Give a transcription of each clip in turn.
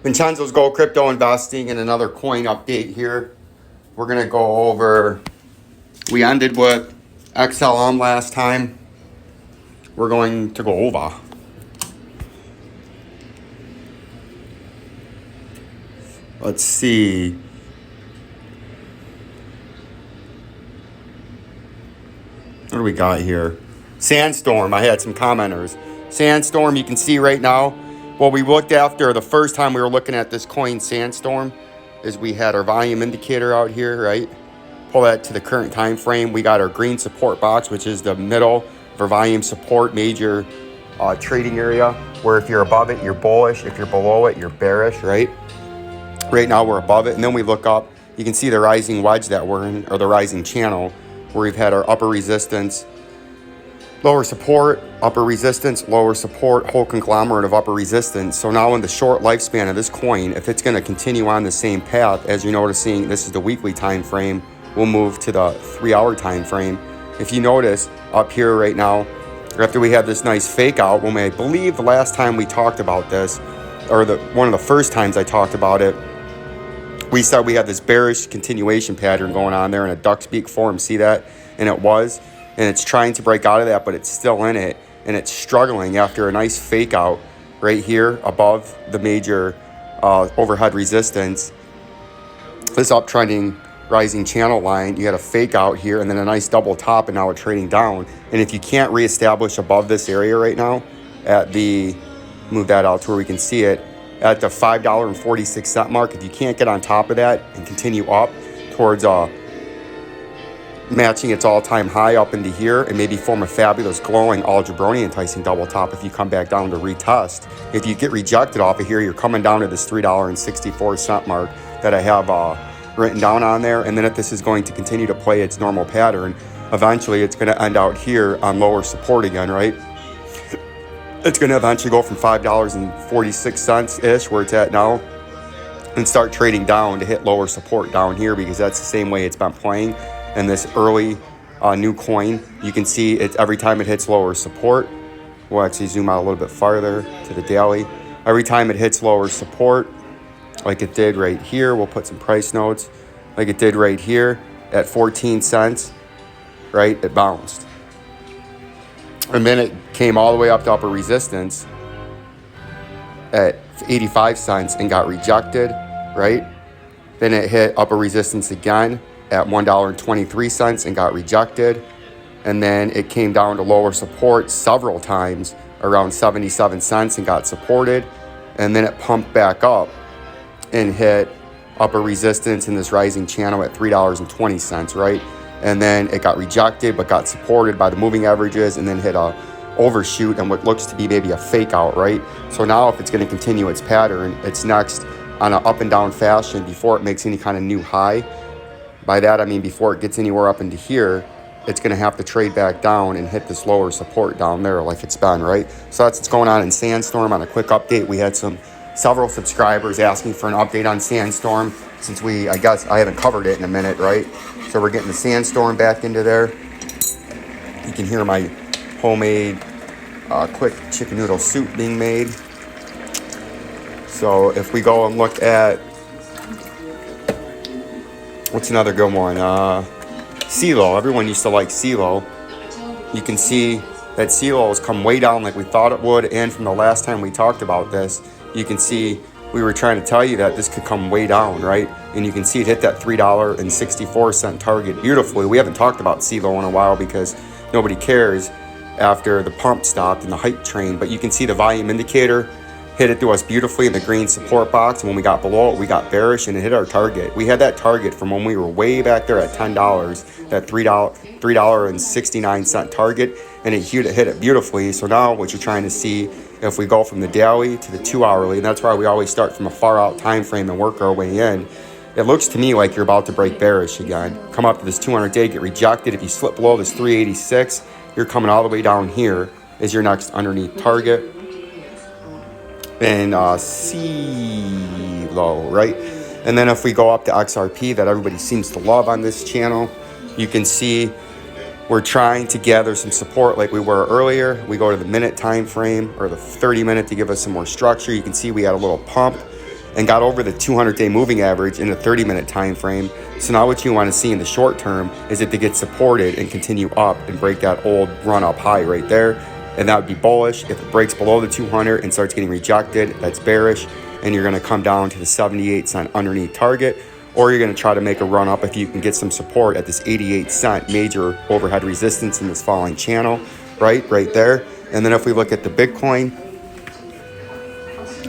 Vincenzo's Gold Crypto Investing and another coin update here. We're going to go over, we ended with XLM last time. We're going to go over. Let's see. What do we got here? Sandstorm, I had some commenters. Sandstorm, you can see right now, what we looked after the first time we were looking at this coin Sandstorm is we had our volume indicator out here, right? Pull that to the current time frame. We got our green support box, which is the middle for volume support, major trading area, where if you're above it, you're bullish. If you're below it, you're bearish, right? Right now we're above it, and then we look up, you can see the rising wedge that we're in, or the rising channel, where we've had our upper resistance, lower support, upper resistance, lower support, whole conglomerate of upper resistance. So now in the short lifespan of this coin, if it's going to continue on the same path, as you're noticing, this is the weekly time frame, we'll move to the 3-hour time frame. If you notice up here right now, after we had this nice fake out, when I believe the last time we talked about this, or one of the first times I talked about it, we said we had this bearish continuation pattern going on there in a duck's beak form. See that? And it was. And it's trying to break out of that, but it's still in it. And it's struggling after a nice fake out right here above the major overhead resistance. This uptrending rising channel line, you had a fake out here and then a nice double top, and now we're trading down. And if you can't reestablish above this area right now at the, move that out to where we can see it, at the $5.46 mark, if you can't get on top of that and continue up towards matching its all-time high up into here and maybe form a fabulous glowing all jabroni enticing double top, if you come back down to retest, if you get rejected off of here, you're coming down to this $3.64 mark that I have written down on there. And then if this is going to continue to play its normal pattern, eventually it's going to end out here on lower support again, right? It's going to eventually go from $5.46-ish, where it's at now, and start trading down to hit lower support down here, because that's the same way it's been playing in this early new coin. You can see it every time it hits lower support. We'll actually zoom out a little bit farther to the daily. Every time it hits lower support, like it did right here, we'll put some price notes, like it did right here at 14 cents, right? It bounced. And then it came all the way up to upper resistance at 85 cents and got rejected, right? Then it hit upper resistance again at $1.23 and got rejected. And then it came down to lower support several times around 77 cents and got supported. And then it pumped back up and hit upper resistance in this rising channel at $3.20, right? And then it got rejected, but got supported by the moving averages, and then hit a overshoot and what looks to be maybe a fake out, right? So now if it's going to continue its pattern, it's next on an up and down fashion before it makes any kind of new high. By that, I mean before it gets anywhere up into here, it's going to have to trade back down and hit this lower support down there like it's been, right? So that's what's going on in Sandstorm. On a quick update, we had several subscribers asking for an update on Sandstorm, since I guess I haven't covered it in a minute, right? So we're getting the Sandstorm back into there. You can hear my homemade quick chicken noodle soup being made. So if we go and look at, what's another good one? Celo. Everyone used to like Celo. You can see that Celo has come way down like we thought it would. And from the last time we talked about this, you can see we were trying to tell you that this could come way down, right? And you can see it hit that $3.64 target beautifully. We haven't talked about Celo in a while because nobody cares after the pump stopped and the hype train. But you can see the volume indicator hit it to us beautifully in the green support box. And when we got below it, we got bearish and it hit our target. We had that target from when we were way back there at $10, that $3.69 target, and it hit it beautifully. So now what you're trying to see, if we go from the daily to the 2-hourly, and that's why we always start from a far out time frame and work our way in, it looks to me like you're about to break bearish again. Come up to this 200-day, get rejected. If you slip below this 386, you're coming all the way down here is your next underneath target. And Celo, right? And then if we go up to XRP that everybody seems to love on this channel, you can see we're trying to gather some support like we were earlier. We go to the minute time frame or the 30-minute to give us some more structure. You can see we had a little pump and got over the 200-day moving average in a 30-minute time frame. So now what you want to see in the short term is that they get supported and continue up and break that old run-up high right there, and that would be bullish. If it breaks below the 200 and starts getting rejected, that's bearish, and you're going to come down to the 78-cent underneath target, or you're going to try to make a run up if you can get some support at this 88-cent major overhead resistance in this falling channel, right there. And then if we look at the Bitcoin,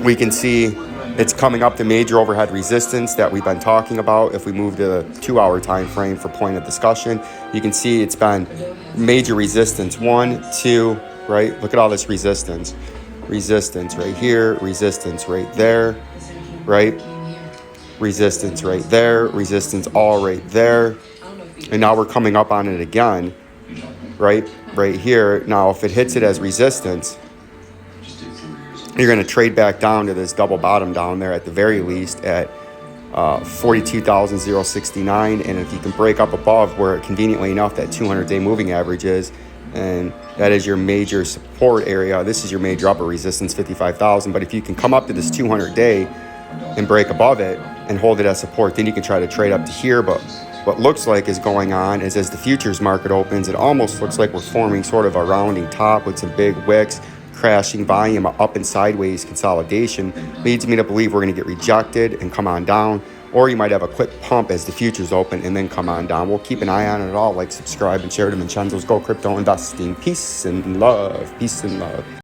we can see it's coming up to major overhead resistance that we've been talking about. If we move to the 2-hour time frame for point of discussion, you can see it's been major resistance, 1, 2, right? Look at all this resistance right here, resistance right there, right? Resistance right there, resistance all right there. And now we're coming up on it again, right here. Now, if it hits it as resistance, you're going to trade back down to this double bottom down there at the very least at 42,069. And if you can break up above where conveniently enough that 200-day moving average is, and that is your major support area, this is your major upper resistance, 55,000. But if you can come up to this 200-day and break above it and hold it as support, then you can try to trade up to here. But what looks like is going on is as the futures market opens, it almost looks like we're forming sort of a rounding top with some big wicks, crashing volume, up and sideways consolidation. Leads me to believe we're going to get rejected and come on down, or you might have a quick pump as the futures open and then come on down. We'll keep an eye on it all. Like, subscribe, and share to Vincenzo's Go Crypto Investing. Peace and love.